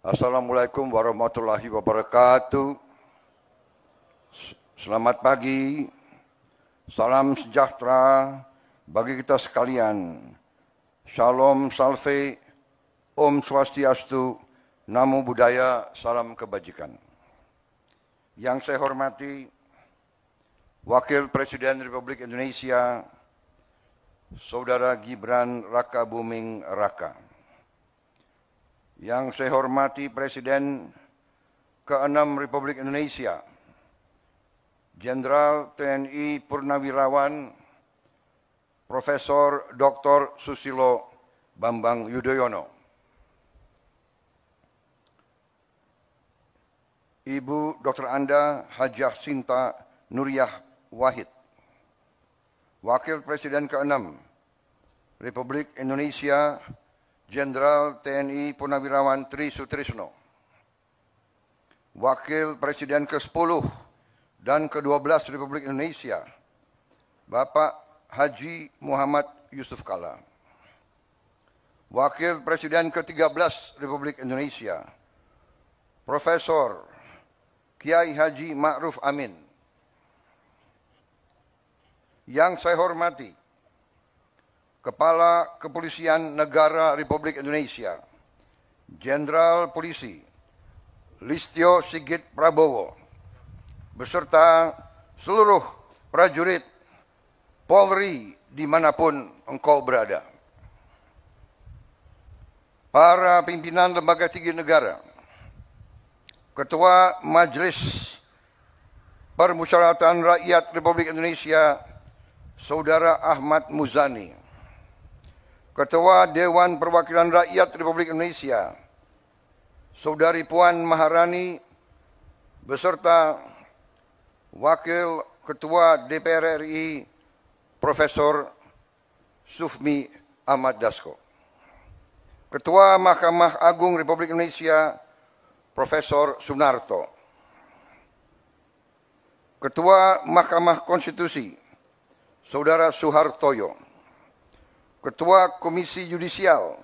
Assalamualaikum warahmatullahi wabarakatuh. Selamat pagi, salam sejahtera bagi kita sekalian. Shalom Salve, Om Swastiastu, Namo Buddhaya, salam kebajikan. Yang saya hormati Wakil Presiden Republik Indonesia, Saudara Gibran Rakabuming Raka. Yang saya hormati Presiden ke-6 Republik Indonesia, Jenderal TNI Purnawirawan Profesor Dr. Susilo Bambang Yudhoyono. Ibu Dr. Anda Hajah Sinta Nuriyah Wahid. Wakil Presiden ke-6 Republik Indonesia, Jenderal TNI Purnawirawan Tri Sutrisno. Wakil Presiden ke-10 dan ke-12 Republik Indonesia, Bapak Haji Muhammad Yusuf Kalla. Wakil Presiden ke-13 Republik Indonesia, Profesor Kiai Haji Ma'ruf Amin. Yang saya hormati Kepala Kepolisian Negara Republik Indonesia, Jenderal Polisi Listio Sigit Prabowo, beserta seluruh prajurit Polri dimanapun engkau berada. Para pimpinan lembaga tinggi negara, Ketua Majelis Permusyawaratan Rakyat Republik Indonesia, Saudara Ahmad Muzani, Ketua Dewan Perwakilan Rakyat Republik Indonesia, Saudari Puan Maharani, beserta Wakil Ketua DPR RI, Profesor Sufmi Ahmad Dasko, Ketua Mahkamah Agung Republik Indonesia, Profesor Sunarto, Ketua Mahkamah Konstitusi, Saudara Suhartoyo, Ketua Komisi Yudisial,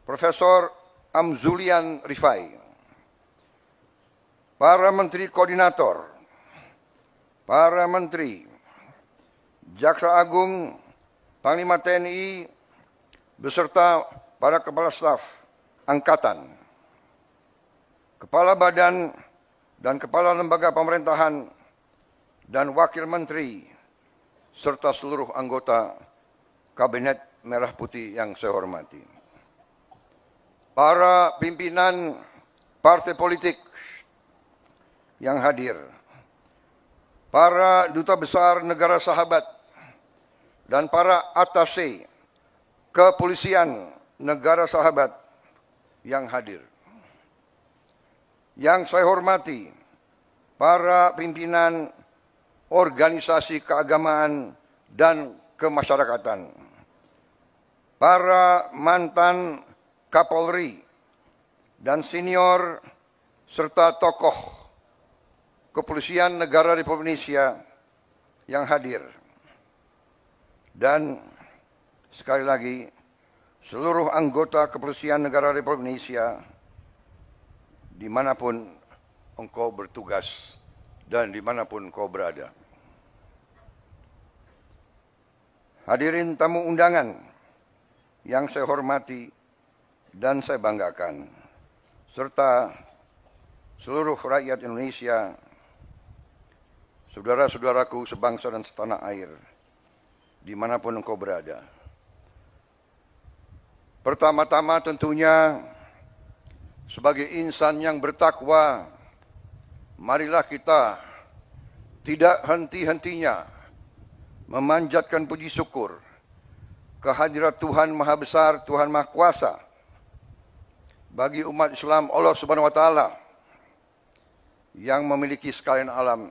Profesor Amzulian Rifai, para Menteri Koordinator, para Menteri, Jaksa Agung, Panglima TNI, beserta para Kepala Staf Angkatan, Kepala Badan dan Kepala Lembaga Pemerintahan, dan Wakil Menteri, serta seluruh anggota Kabinet Merah Putih yang saya hormati. Para pimpinan partai politik yang hadir, para duta besar negara sahabat, dan para atase kepolisian negara sahabat yang hadir. Yang saya hormati para pimpinan organisasi keagamaan dan kemasyarakatan, para mantan Kapolri dan senior serta tokoh kepolisian negara Republik Indonesia yang hadir, dan sekali lagi seluruh anggota kepolisian negara Republik Indonesia dimanapun engkau bertugas dan dimanapun engkau berada. Hadirin tamu undangan yang saya hormati dan saya banggakan, serta seluruh rakyat Indonesia, saudara-saudaraku sebangsa dan setanah air, dimanapun engkau berada. Pertama-tama tentunya, sebagai insan yang bertakwa, marilah kita tidak henti-hentinya memanjatkan puji syukur kehadirat Tuhan Maha Besar, Tuhan Maha Kuasa bagi umat Islam Allah Subhanahu wa Ta'ala yang memiliki sekalian alam.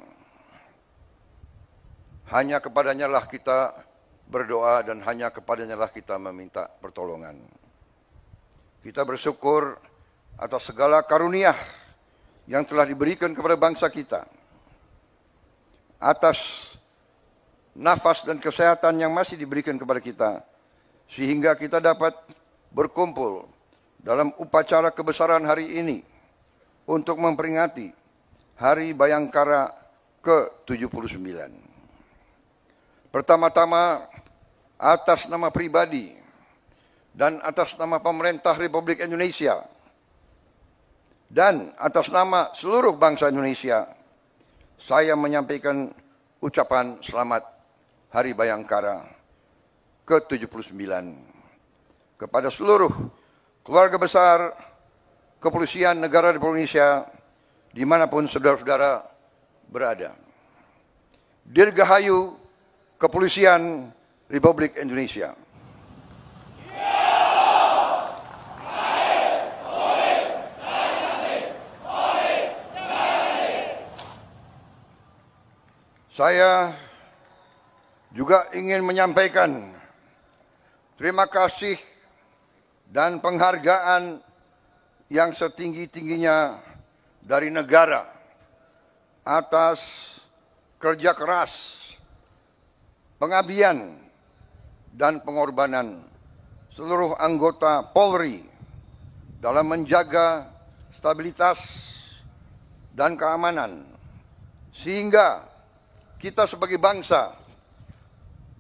Hanya kepadanya lah kita berdoa dan hanya kepadanya lah kita meminta pertolongan. Kita bersyukur atas segala karunia yang telah diberikan kepada bangsa kita, atas nafas dan kesehatan yang masih diberikan kepada kita, sehingga kita dapat berkumpul dalam upacara kebesaran hari ini untuk memperingati Hari Bayangkara ke-79. Pertama-tama, atas nama pribadi dan atas nama pemerintah Republik Indonesia dan atas nama seluruh bangsa Indonesia, saya menyampaikan ucapan selamat Hari Bayangkara ke-79 kepada seluruh keluarga besar Kepolisian Negara Republik Indonesia dimanapun saudara-saudara berada. Dirgahayu Kepolisian Republik Indonesia. Saya juga ingin menyampaikan terima kasih dan penghargaan yang setinggi-tingginya dari negara atas kerja keras, pengabdian, dan pengorbanan seluruh anggota Polri dalam menjaga stabilitas dan keamanan, sehingga kita sebagai bangsa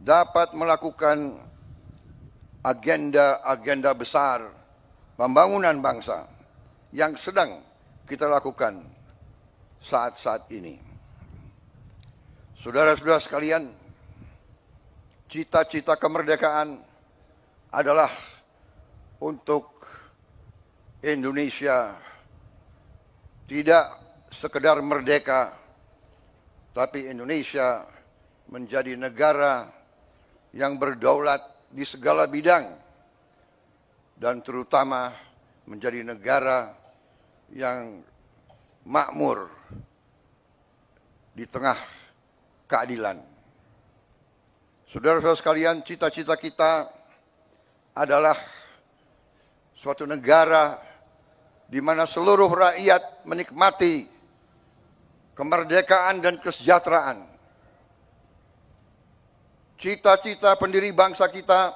dapat melakukan agenda-agenda besar pembangunan bangsa yang sedang kita lakukan saat-saat ini. Saudara-saudara sekalian, cita-cita kemerdekaan adalah untuk Indonesia tidak sekedar merdeka, tapi Indonesia menjadi negara yang berdaulat di segala bidang dan terutama menjadi negara yang makmur di tengah keadilan. Saudara-saudara sekalian, cita-cita kita adalah suatu negara di mana seluruh rakyat menikmati kemerdekaan dan kesejahteraan. Cita-cita pendiri bangsa kita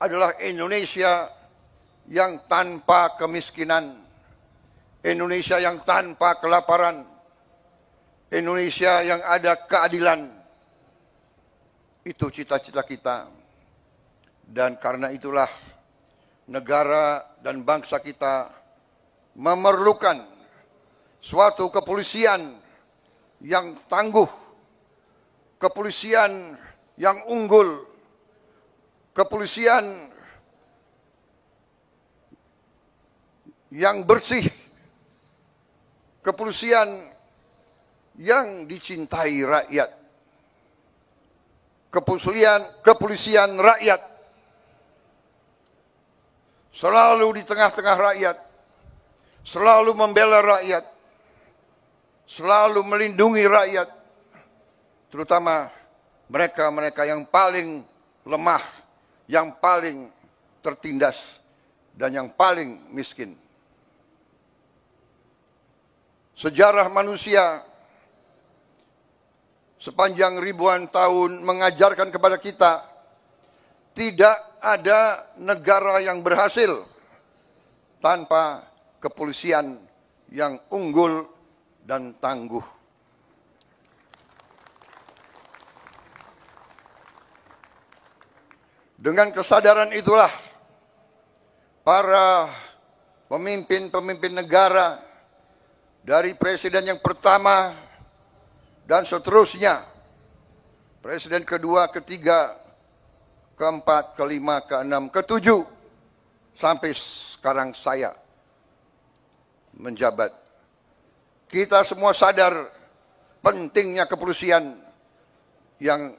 adalah Indonesia yang tanpa kemiskinan, Indonesia yang tanpa kelaparan, Indonesia yang ada keadilan. Itu cita-cita kita. Dan karena itulah negara dan bangsa kita memerlukan suatu kepolisian yang tangguh, kepolisian yang unggul, kepolisian yang bersih, kepolisian yang dicintai rakyat, kepolisian rakyat, selalu di tengah-tengah rakyat, selalu membela rakyat, selalu melindungi rakyat, terutama mereka-mereka yang paling lemah, yang paling tertindas, dan yang paling miskin. Sejarah manusia sepanjang ribuan tahun mengajarkan kepada kita, tidak ada negara yang berhasil tanpa kepolisian yang unggul dan tangguh. Dengan kesadaran itulah para pemimpin-pemimpin negara dari presiden yang pertama dan seterusnya, presiden kedua, ketiga, keempat, kelima, keenam, ketujuh, sampai sekarang saya menjabat. Kita semua sadar pentingnya kepolisian yang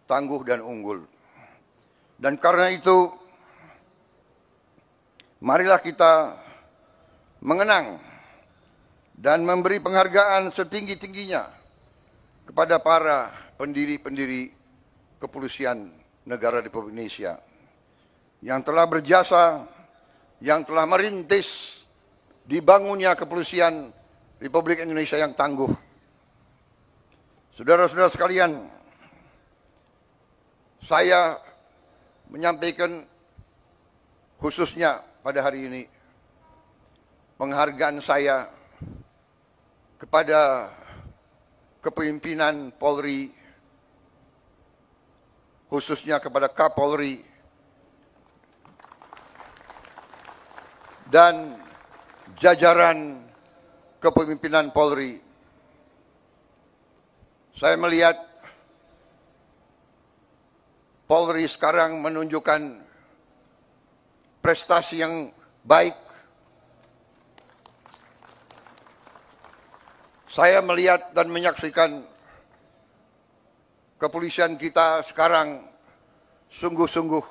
tangguh dan unggul. Dan karena itu, marilah kita mengenang dan memberi penghargaan setinggi-tingginya kepada para pendiri-pendiri kepolisian negara Republik Indonesia yang telah berjasa, yang telah merintis dibangunnya kepolisian Republik Indonesia yang tangguh. Saudara-saudara sekalian, saya menyampaikan khususnya pada hari ini penghargaan saya kepada kepemimpinan Polri, khususnya kepada Kapolri dan jajaran kepemimpinan Polri. Saya melihat Polri sekarang menunjukkan prestasi yang baik. Saya melihat dan menyaksikan kepolisian kita sekarang sungguh-sungguh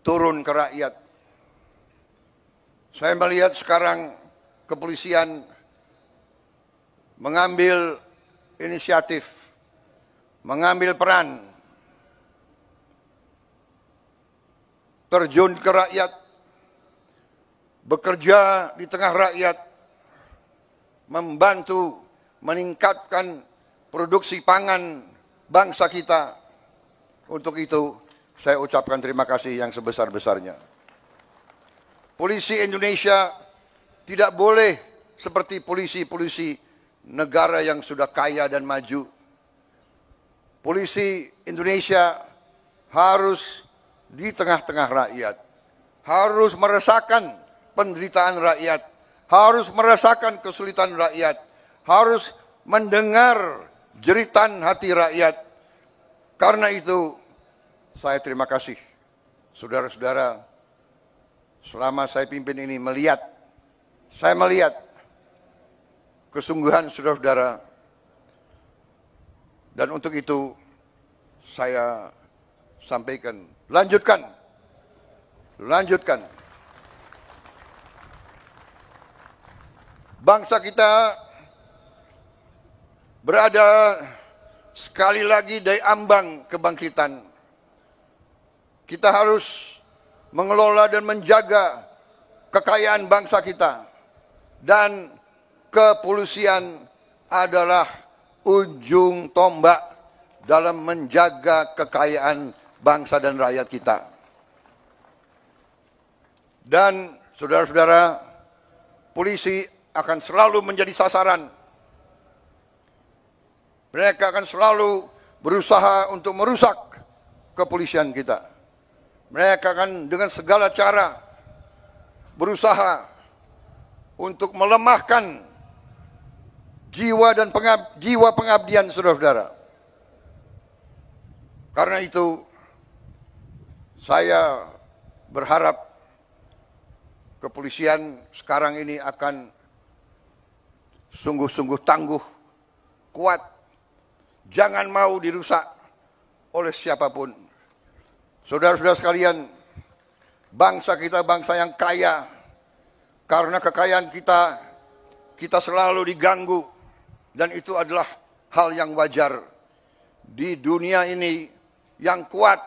turun ke rakyat. Saya melihat sekarang kepolisian mengambil inisiatif, mengambil peran, terjun ke rakyat, bekerja di tengah rakyat, membantu meningkatkan produksi pangan bangsa kita. Untuk itu, saya ucapkan terima kasih yang sebesar-besarnya. Polisi Indonesia tidak boleh seperti polisi-polisi negara yang sudah kaya dan maju. Polisi Indonesia harus di tengah-tengah rakyat, harus merasakan penderitaan rakyat, harus merasakan kesulitan rakyat, harus mendengar jeritan hati rakyat. Karena itu, saya terima kasih, saudara-saudara, selama saya pimpin ini saya melihat kesungguhan saudara-saudara. Dan untuk itu, saya sampaikan, lanjutkan. Bangsa kita berada sekali lagi di ambang kebangkitan. Kita harus mengelola dan menjaga kekayaan bangsa kita. Dan kepolisian adalah ujung tombak dalam menjaga kekayaan bangsa dan rakyat kita. Dan saudara-saudara, polisi akan selalu menjadi sasaran. Mereka akan selalu berusaha untuk merusak kepolisian kita. Mereka akan dengan segala cara berusaha untuk melemahkan jiwa dan jiwa pengabdian saudara-saudara. Karena itu, saya berharap kepolisian sekarang ini akan sungguh-sungguh tangguh, kuat, jangan mau dirusak oleh siapapun. Saudara-saudara sekalian, bangsa kita bangsa yang kaya. Karena kekayaan kita selalu diganggu. Dan itu adalah hal yang wajar. Di dunia ini, yang kuat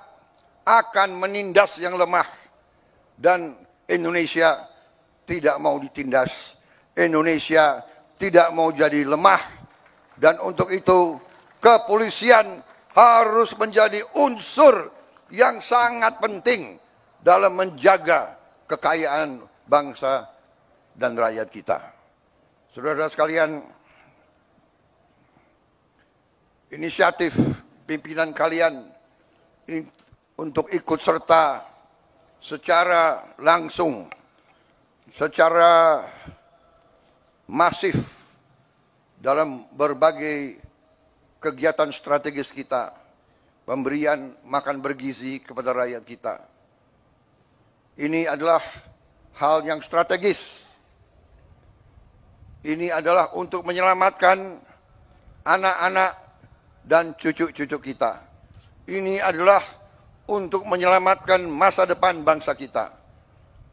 akan menindas yang lemah. Dan Indonesia tidak mau ditindas. Indonesia tidak mau jadi lemah. Dan untuk itu, kepolisian harus menjadi unsur yang sangat penting dalam menjaga kekayaan bangsa dan rakyat kita. Saudara-saudara sekalian, inisiatif pimpinan kalian untuk ikut serta secara langsung, secara masif dalam berbagai kegiatan strategis kita, pemberian makan bergizi kepada rakyat kita. Ini adalah hal yang strategis. Ini adalah untuk menyelamatkan anak-anak dan cucu-cucu kita. Ini adalah untuk menyelamatkan masa depan bangsa kita.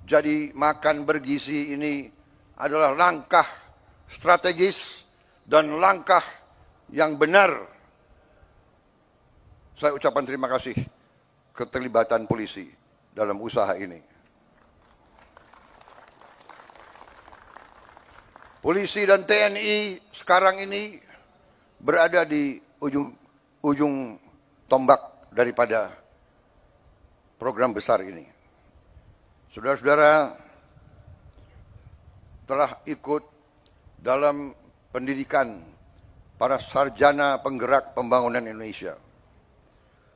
Jadi makan bergizi ini adalah langkah strategis dan langkah yang benar. Saya ucapkan terima kasih keterlibatan polisi dalam usaha ini. Polisi dan TNI sekarang ini berada di ujung tombak daripada program besar ini. Saudara-saudara telah ikut dalam pendidikan para sarjana penggerak pembangunan Indonesia.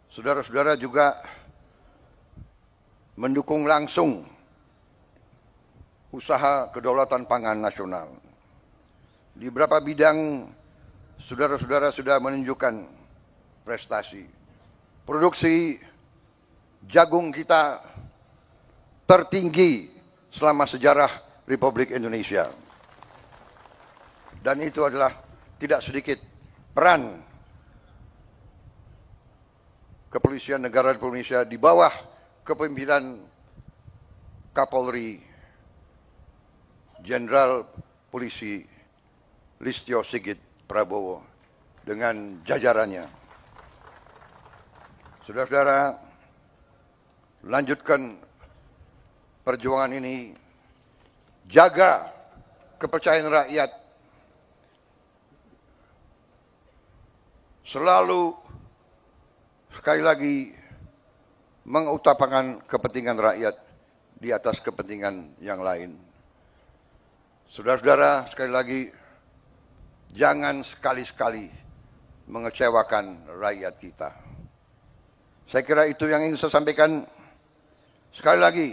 Saudara-saudara juga mendukung langsung usaha kedaulatan pangan nasional. Di beberapa bidang saudara-saudara sudah menunjukkan prestasi. Produksi jagung kita tertinggi selama sejarah Republik Indonesia. Dan itu adalah tidak sedikit peran Kepolisian Negara Republik Indonesia di bawah kepemimpinan Kapolri Jenderal Polisi Listio Sigit Prabowo dengan jajarannya. Saudara-saudara, lanjutkan perjuangan ini, jaga kepercayaan rakyat, selalu sekali lagi mengutamakan kepentingan rakyat di atas kepentingan yang lain. Saudara-saudara, sekali lagi, jangan sekali-sekali mengecewakan rakyat kita. Saya kira itu yang ingin saya sampaikan. Sekali lagi,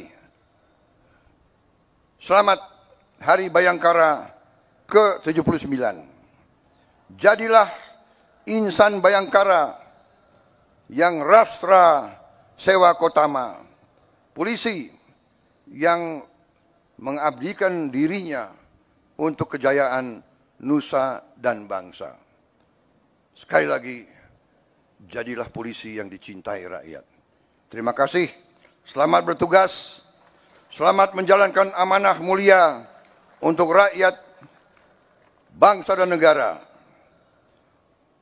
selamat Hari Bayangkara ke-79. Jadilah insan Bayangkara yang rastra sewa kotama, polisi yang mengabdikan dirinya untuk kejayaan nusa dan bangsa. Sekali lagi, jadilah polisi yang dicintai rakyat. Terima kasih, selamat bertugas, selamat menjalankan amanah mulia untuk rakyat, bangsa dan negara.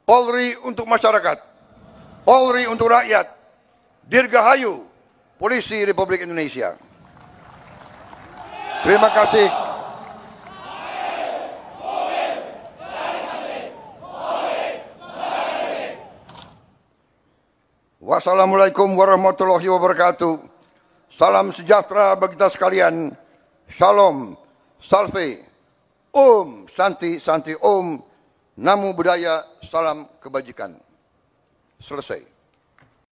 Polri untuk masyarakat, Polri untuk rakyat, Dirgahayu, Polisi Republik Indonesia. Terima kasih. Wassalamualaikum warahmatullahi wabarakatuh. Salam sejahtera bagi kita sekalian. Shalom, salve, Om, Santi, Santi, Om, Namo Buddhaya, salam kebajikan. Selesai.